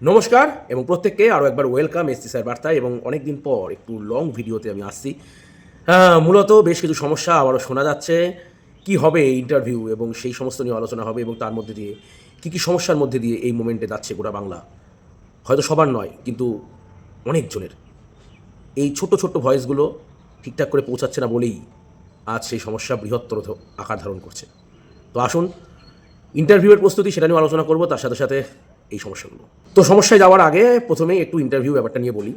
নমস্কার এবং প্রত্যেককে আরও একবার ওয়েলকাম এসটি স্যার বার্তায় এবং অনেক দিন পর একটু লং ভিডিওতে আমি আসছি। মূলত বেশ কিছু সমস্যা আবারও শোনা যাচ্ছে। কি হবে এই ইন্টারভিউ এবং সেই সমস্ত নিয়ে আলোচনা হবে এবং তার মধ্যে দিয়ে কী সমস্যার মধ্যে দিয়ে এই মোমেন্টে যাচ্ছে গোটা বাংলা। হয়তো সবার নয়, কিন্তু অনেকজনের। এই ছোট্ট ছোট্ট ভয়েসগুলো ঠিকঠাক করে পৌঁছাচ্ছে না বলেই আজ সেই সমস্যা বৃহত্তর আকার ধারণ করছে। তো আসুন, ইন্টারভিউয়ের প্রস্তুতি সেটা নিয়ে আলোচনা করব, তার সাথে সাথে এই সমস্যাগুলো। তো সমস্যায় যাওয়ার আগে প্রথমেই একটু ইন্টারভিউ ব্যাপারটা নিয়ে বলি।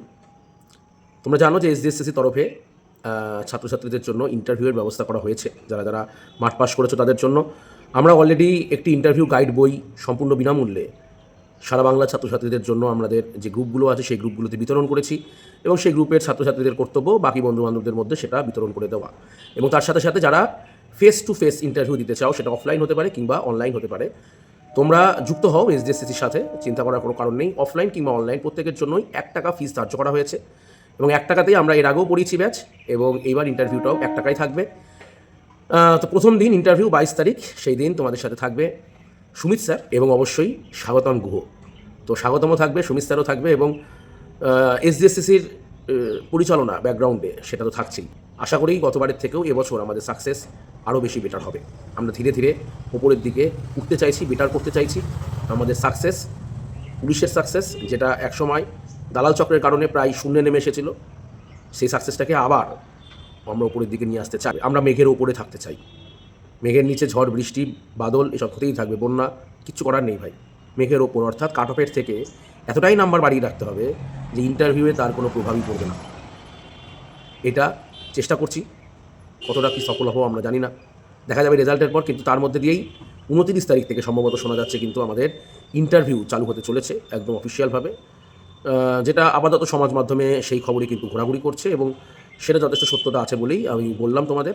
তোমরা জানো যে এসডিএসসিসি তরফে ছাত্রছাত্রীদের জন্য ইন্টারভিউয়ের ব্যবস্থা করা হয়েছে। যারা যারা মাঠ পাস করেছো তাদের জন্য আমরা অলরেডি একটি ইন্টারভিউ গাইড বই সম্পূর্ণ বিনামূল্যে সারা বাংলার ছাত্রছাত্রীদের জন্য আমাদের যে গ্রুপগুলো আছে সেই গ্রুপগুলোতে বিতরণ করেছি এবং সেই গ্রুপের ছাত্রছাত্রীদের কর্তব্য বাকি বন্ধুবান্ধবদের মধ্যে সেটা বিতরণ করে দেওয়া। এবং তার সাথে সাথে যারা ফেস টু ফেস ইন্টারভিউ দিতে চাও, সেটা অফলাইন হতে পারে কিংবা অনলাইন হতে পারে, তোমরা যুক্ত হও এসডিএসসিসির সাথে। চিন্তা করার কোনো কারণ নেই। অফলাইন কিংবা অনলাইন প্রত্যেকের জন্যই 1 টাকা ফিস ধার্য করা হয়েছে এবং 1 টাকাতেই আমরা এর আগেও পড়িয়েছি ব্যাচ, এবং এইবার ইন্টারভিউটাও 1 টাকাই থাকবে। তো প্রথম দিন ইন্টারভিউ 22 তারিখ, সেই দিন তোমাদের সাথে থাকবে সুমিত স্যার এবং অবশ্যই স্বাগতম গুহ। তো স্বাগতমও থাকবে, সুমিত স্যারও থাকবে এবং এসডিএসসিসির পরিচালনা ব্যাকগ্রাউন্ডে সেটা তো থাকছেই। আশা করি গতবারের থেকেও এবছর আমাদের সাকসেস আরও বেশি বেটার হবে। আমরা ধীরে ধীরে ওপরের দিকে উঠতে চাইছি, বেটার করতে চাইছি। আমাদের সাকসেস, পুলিশের সাকসেস, যেটা একসময় দালাল চক্রের কারণে প্রায় শূন্যে নেমে এসেছিল, সেই সাকসেসটাকে আবার আমরা ওপরের দিকে নিয়ে আসতে চাই। আমরা মেঘের ওপরে থাকতে চাই। মেঘের নিচে ঝড় বৃষ্টি বাদল এসব হতেই থাকবে, বন্যা, কিচ্ছু করার নেই ভাই। মেঘের ওপর অর্থাৎ কাট অফের থেকে এতটাই নাম্বার বাড়িয়ে রাখতে হবে যে ইন্টারভিউয়ে তার কোনো প্রভাবই পড়বে না। এটা চেষ্টা করছি, কতটা কি সফল হবো আমরা জানি না, দেখা যাবে রেজাল্টের পর। কিন্তু তার মধ্যে দিয়েই 29 তারিখ থেকে সম্ভবত শোনা যাচ্ছে কিন্তু আমাদের ইন্টারভিউ চালু হতে চলেছে একদম অফিসিয়ালভাবে, যেটা আপাতত সমাজ মাধ্যমে সেই খবরই কিন্তু ঘোরাঘুরি করছে এবং সেটা যথেষ্ট সত্যতা আছে বলেই আমি বললাম তোমাদের।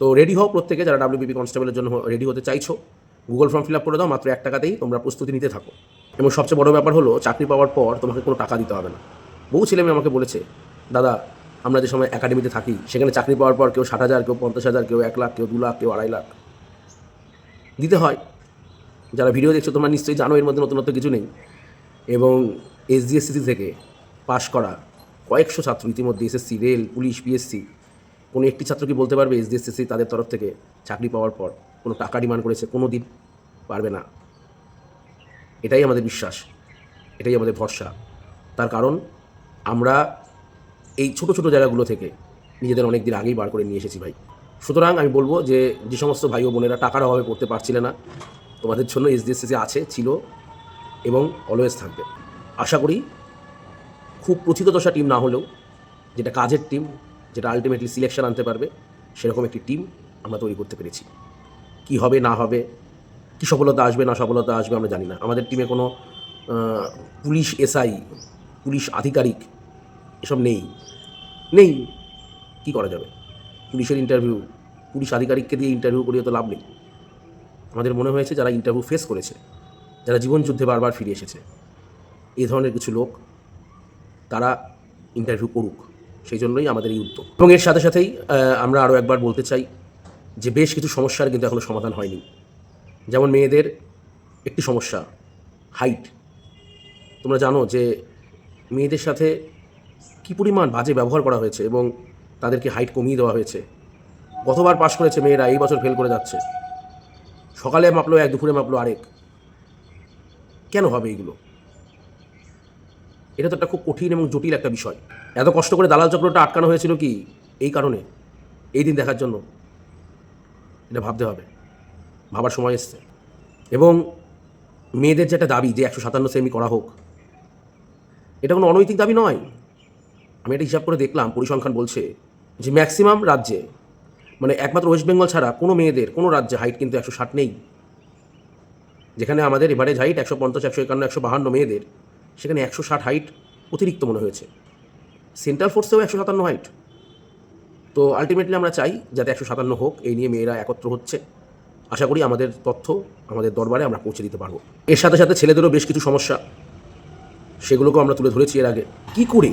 তো রেডি হও প্রত্যেকে, যারা ডাব্লিউবিপি কনস্টেবলের জন্য রেডি হতে চাইছো। গুগল ফর্ম ফিল আপ করে দাও, মাত্র 1 টাকাতেই তোমরা প্রস্তুতি নিতে থাকো। এবং সবচেয়ে বড় ব্যাপার হলো, চাকরি পাওয়ার পর তোমাকে কোনো টাকা দিতে হবে না। বহু ছেলেমেয়ে আমাকে বলেছে, দাদা আমরা যে সময় একাডেমিতে থাকি সেখানে চাকরি পাওয়ার পর কেউ 60,000, কেউ 50,000, কেউ 1 লাখ, কেউ 2 লাখ, কেউ 2.5 লাখ দিতে হয়। যারা ভিডিও দেখছো তোমরা নিশ্চয়ই জানো এর মধ্যে নতুনত্ব কিছু নেই। এবং এসডিএসসিসি থেকে পাশ করা কয়েকশো ছাত্র ইতিমধ্যে এসএসসি, রেল, পুলিশ, পিএসসি, কোনো একটি ছাত্র কি বলতে পারবে এসডিএসসিসি তাদের তরফ থেকে চাকরি পাওয়ার পর কোনো টাকা ডিমান্ড করেছে? কোনো দিন পারবে না। এটাই আমাদের বিশ্বাস, এটাই আমাদের ভরসা। তার কারণ আমরা এই ছোটো ছোটো জায়গাগুলো থেকে নিজেদের অনেক দিন আগেই বার করে নিয়ে এসেছি ভাই। সুতরাং আমি বলবো যে সমস্ত ভাই ও বোনেরা টাকার অভাবে পড়তে পারছিলে না, তোমাদের জন্য এসডিএসসিসি আছে, ছিল এবং অলওয়েজ থাকবে। আশা করি খুব প্রথিতদশা টিম না হলেও, যেটা কাজের টিম, যেটা আলটিমেটলি সিলেকশন আনতে পারবে, সেরকম একটি টিম আমরা তৈরি করতে পেরেছি। কি হবে না হবে, কি সফলতা আসবে না সফলতা আসবে আমরা জানি না। আমাদের টিমে কোনো পুলিশ এসআই, পুলিশ আধিকারিক এসব নেই। নেই, কী করা যাবে? পুলিশের ইন্টারভিউ, পুলিশ আধিকারিককে দিয়ে ইন্টারভিউ করিয়ে তো লাভ নেই। আমাদের মনে হয়েছে যারা ইন্টারভিউ ফেস করেছে, যারা জীবনযুদ্ধে বারবার ফিরে এসেছে, এই ধরনের কিছু লোক তারা ইন্টারভিউ করুক, সেই জন্যই আমাদের এই উদ্যোগ। এবং এর সাথে সাথেই আমরা আরও একবার বলতে চাই যে বেশ কিছু সমস্যার কিন্তু এখনও সমাধান হয়নি। যেমন মেয়েদের একটি সমস্যা, হাইট। তোমরা জানো যে মেয়েদের সাথে কী পরিমাণ বাজে ব্যবহার করা হয়েছে এবং তাদেরকে হাইট কমিয়ে দেওয়া হয়েছে। গতবার পাশ করেছে মেয়েরা, এই বছর ফেল করে যাচ্ছে। সকালে মাপলো এক, দুপুরে মাপলো আরেক। কেন হবে এইগুলো? এটা তো একটা খুব কঠিন এবং জটিল একটা বিষয়। এত কষ্ট করে দালাল চক্রটা আটকানো হয়েছিল কি এই কারণে? এই দিন দেখার জন্য? এটা ভাবতে হবে, ভাবার সময় এসছে। এবং মেয়েদের যে একটা দাবি যে 157 সেমি করা হোক, এটা কোনো অনৈতিক দাবি নয়। আমি এটা হিসাব করে দেখলাম, পরিসংখ্যান বলছে যে ম্যাক্সিমাম রাজ্যে, মানে একমাত্র ওয়েস্ট বেঙ্গল ছাড়া কোনো মেয়েদের কোনো রাজ্যে হাইট কিন্তু 160 নেই। যেখানে আমাদের এভারেজ হাইট 150, 151, 152 মেয়েদের, সেখানে 160 হাইট অতিরিক্ত মনে হয়েছে। সেন্ট্রাল ফোর্সেও 157 হাইট। তো আলটিমেটলি আমরা চাই যাতে 157 হোক, এই নিয়ে মেয়েরা একত্র হচ্ছে। আশা করি আমাদের তথ্য আমাদের দরবারে আমরা পৌঁছে দিতে পারবো। এর সাথে সাথে ছেলেদেরও বেশ কিছু সমস্যা, সেগুলোকেও আমরা তুলে ধরেছি এর আগে। কী করে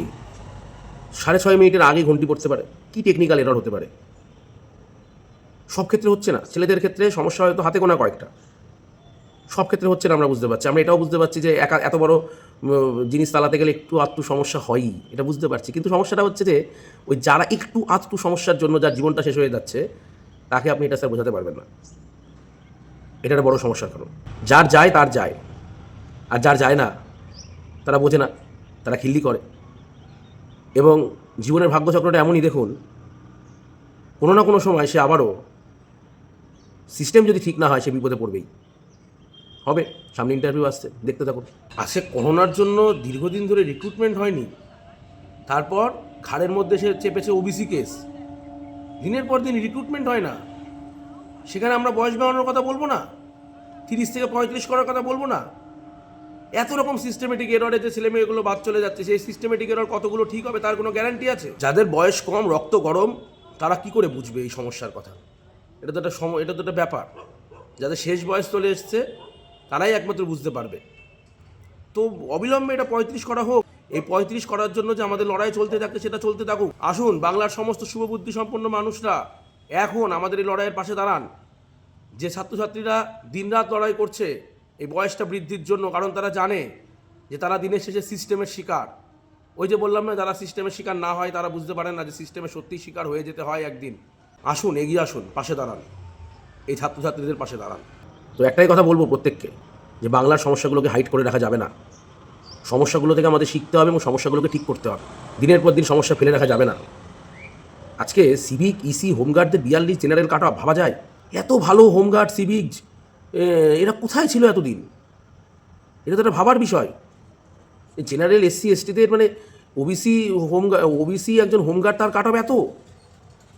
6:30 মিনিটের আগে ঘন্টি পড়তে পারে? কী টেকনিক্যাল এরর হতে পারে? সব ক্ষেত্রে হচ্ছে না, ছেলেদের ক্ষেত্রে সমস্যা হয়তো হাতে গোনা কয়েকটা। সব ক্ষেত্রে হচ্ছে না আমরা বুঝতে পারছি। আমরা এটাও বুঝতে পারছি যে এত বড় জিনিস চালাতে গেলে একটু আধটু সমস্যা হয়ই, এটা বুঝতে পারছি। কিন্তু সমস্যাটা হচ্ছে যে ওই যারা একটু আধটু সমস্যার জন্য যার জীবনটা শেষ হয়ে যাচ্ছে, তাকে আপনি এটা স্যার বোঝাতে পারবেন না। এটা একটা বড় সমস্যার কারণ। যার যায় তার যায়, আর যার যায় না তারা বোঝে না, তারা খিল্লি করে। এবং জীবনের ভাগ্যচক্রটা এমনই, দেখুন কোনো না কোনো সময় সে আবারও, সিস্টেম যদি ঠিক না হয়, সে বিপদে পড়বেই। হবে, সামনে ইন্টারভিউ আসছে, দেখতে থাকুন। আসে করোনার জন্য দীর্ঘদিন ধরে রিক্রুটমেন্ট হয়নি, তারপর ঘাড়ের মধ্যে সে চেপেছে ওবিসি কেস, দিনের পর দিন রিক্রুটমেন্ট হয় না। সেখানে আমরা বয়স বাড়ানোর কথা বলবো না, 30 থেকে 35 করার কথা বলবো না। এত রকম সিস্টেমেটিক এররে যে ছেলে মেয়েগুলো বাদ চলে যাচ্ছে, সেই সিস্টেমেটিক এরর কতগুলো ঠিক হবে তার কোনো গ্যারান্টি আছে? যাদের বয়স কম, রক্ত গরম, তারা কি করে বুঝবে এই সমস্যার কথা? এটা তো একটা ব্যাপার। যাদের শেষ বয়স চলে এসছে তারাই একমাত্র বুঝতে পারবে। তো অবিলম্বে এটা 35 করা হোক। এই 35 করার জন্য যে আমাদের লড়াই চলতে থাকে, সেটা চলতে থাকুক। আসুন, বাংলার সমস্ত শুভবুদ্ধি সম্পন্ন মানুষরা এখন আমাদের এই লড়াইয়ের পাশে দাঁড়ান। যে ছাত্রছাত্রীরা দিনরাত লড়াই করছে এই বয়সটা বৃদ্ধির জন্য, কারণ তারা জানে যে তারা দিনের শেষে সিস্টেমের শিকার। ওই যে বললাম না, যারা সিস্টেমের শিকার না হয় তারা বুঝতে পারেন না যে সিস্টেমে সত্যিই শিকার হয়ে যেতে হয় একদিন। আসুন, এগিয়ে আসুন, পাশে দাঁড়ান, এই ছাত্রছাত্রীদের পাশে দাঁড়ান। তো একটাই কথা বলবো প্রত্যেককে, যে বাংলার সমস্যাগুলোকে হাইড করে রাখা যাবে না। সমস্যাগুলো থেকে আমাদের শিখতে হবে এবং সমস্যাগুলোকে ঠিক করতে হবে। দিনের পর দিন সমস্যা ফেলে রাখা যাবে না। আজকে সিভিক, ইসি, হোমগার্ডদের 42 জেনারেল কাট অফ, ভাবা যায়? এত ভালো হোমগার্ড, সিভিক, এরা কোথায় ছিল এতদিন? এটা তো একটা ভাবার বিষয়। জেনারেল, এসসি, এসটিদের মানে ওবিসি একজন হোমগার্ড, তার কাট অফ এত,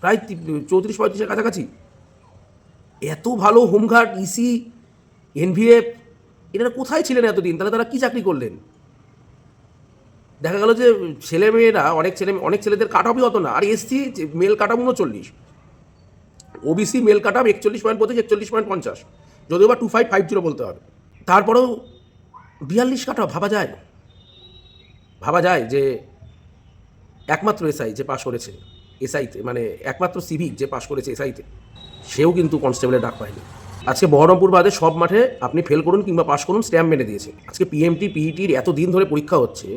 প্রায় 34-35-এর কাছাকাছি। এত ভালো হোমগার্ড, ইসি, এনভিএফ, এনারা কোথায় ছিলেন এতদিন? তাহলে তারা কী চাকরি করলেন? দেখা গেল যে ছেলেমেয়েরা, অনেক ছেলেদের কাট অফই হতো না। আর SC male cut off 39, OBC male cut off 41.25, 41.50, যদিও বা 2550 বলতে হবে। তারপরেও 42 কাট অফ, ভাবা যায় যে একমাত্র এসআই যে পাশ করেছে এসআইতে, মানে একমাত্র সিভিক যে পাশ করেছে এসআইতে, সেও কিন্তু কনস্টেবলের ডাক পায়নি। আজকে বহরমপুর বাদে সব মাঠে আপনি ফেল করুন কিংবা পাশ করুন, স্ট্যাম্প মেনে দিয়েছে। আজকে পিএমটি, পিইটির এত দিন ধরে পরীক্ষা হচ্ছে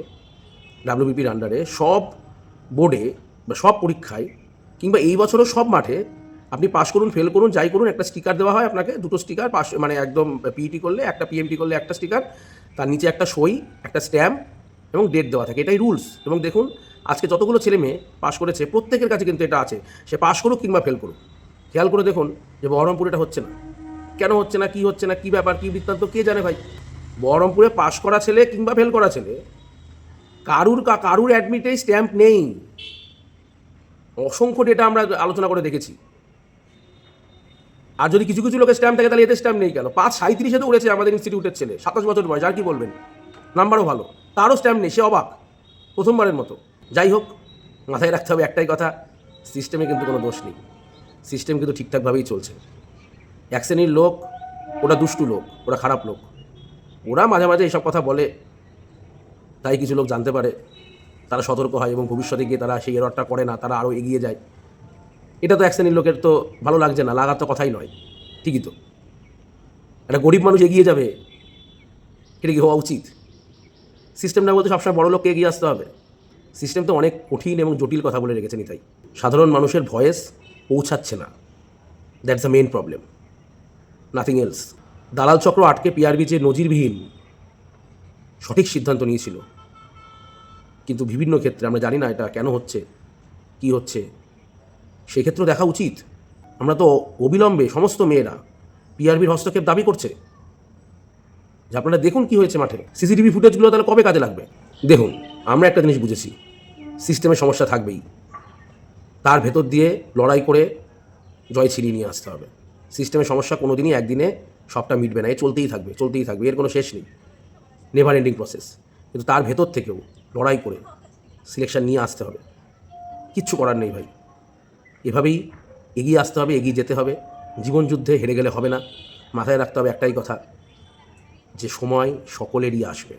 ডাব্লিউবিপির আন্ডারে, সব বোর্ডে বা সব পরীক্ষায় কিংবা এই বছরও সব মাঠে আপনি পাশ করুন, ফেল করুন, যাই করুন, একটা স্টিকার দেওয়া হয় আপনাকে, দুটো স্টিকার পাশ, মানে একদম পিইটি করলে একটা, পিএমটি করলে একটা স্টিকার, তার নিচে একটা সই, একটা স্ট্যাম্প এবং ডেট দেওয়া থাকে। এটাই রুলস। এবং দেখুন, আজকে যতগুলো ছেলে মেয়ে পাশ করেছে প্রত্যেকের কাছে কিন্তু এটা আছে, সে পাশ করুক কিংবা ফেল করুক। খেয়াল করে দেখুন যে বহরমপুরে এটা হচ্ছে না। কেন হচ্ছে না, কী ব্যাপার, কী বৃত্তান্ত, কে জানে ভাই। বহরমপুরে পাশ করা ছেলে কিংবা ফেল করা ছেলে, কারুর অ্যাডমিটেই স্ট্যাম্প নেই। অসংখ্য ডেটা আমরা আলোচনা করে দেখেছি। আর যদি কিছু কিছু লোকের স্ট্যাম্প থাকে, তাহলে এতে স্ট্যাম্প নেই কেন? 537-এ তো উড়েছে আমাদের ইনস্টিটিউটের ছেলে, 27 বছর বয়স, আর কি বলবেন, নাম্বারও ভালো, তারও স্ট্যাম্প নেই, সে অবাক, প্রথমবারের মতো। যাই হোক, মাথায় রাখতে হবে একটাই কথা, সিস্টেমে কিন্তু কোনো দোষ নেই, সিস্টেম কিন্তু ঠিকঠাকভাবেই চলছে। এক শ্রেণীর লোক, ওরা দুষ্টু লোক, ওরা খারাপ লোক, ওরা মাঝে মাঝে এইসব কথা বলে, তাই কিছু লোক জানতে পারে, তারা সতর্ক হয় এবং ভবিষ্যতে গিয়ে তারা সেই এররটা করে না, তারা আরও এগিয়ে যায়। এটা তো এক শ্রেণীর লোকের তো ভালো লাগছে না, লাগার তো কথাই নয়। ঠিকই তো, একটা গরিব মানুষ এগিয়ে যাবে, এটা কি হওয়া উচিত? সিস্টেমটা বলতে সবসময় বড় লোককে এগিয়ে আসতে হবে? সিস্টেম তো অনেক কঠিন এবং জটিল কথা বলে রেখেছে নিতাই। সাধারণ মানুষের ভয়েস পৌঁছাচ্ছে না, that's the main problem, nothing else. দালাল চক্র আটকে পিআরবি যে নজিরবিহীন সঠিক সিদ্ধান্ত নিয়েছিল, কিন্তু বিভিন্ন ক্ষেত্রে আমরা জানি না এটা কেন হচ্ছে, কি হচ্ছে, সেক্ষেত্রেও দেখা উচিত। আমরা তো অবিলম্বে সমস্ত মেয়েরা পিআরবির হস্তক্ষেপ দাবি করছে, যে আপনারা দেখুন কি হয়েছে মাঠে, সিসিটিভি ফুটেজগুলো তাহলে কবে কাজে লাগবে? দেখুন, আমরা একটা জিনিস বুঝেছি, সিস্টেমের সমস্যা থাকবেই, তার ভেতর দিয়ে লড়াই করে জয় ছিনিয়ে নিয়ে আসতে হবে। সিস্টেমের সমস্যা কোনো দিনই একদিনে সবটা মিটবে না, এ চলতেই থাকবে, এর কোনো শেষ নেই, নেভার এন্ডিং প্রসেস। কিন্তু তার ভেতর থেকেও লড়াই করে সিলেকশন নিয়ে আসতে হবে, কিচ্ছু করার নেই ভাই। এভাবেই এগিয়ে আসতে হবে, এগিয়ে যেতে হবে। জীবনযুদ্ধে হেরে গেলে হবে না। মাথায় রাখতে হবে একটাই কথা, যে সময় সকলেরই আসবে।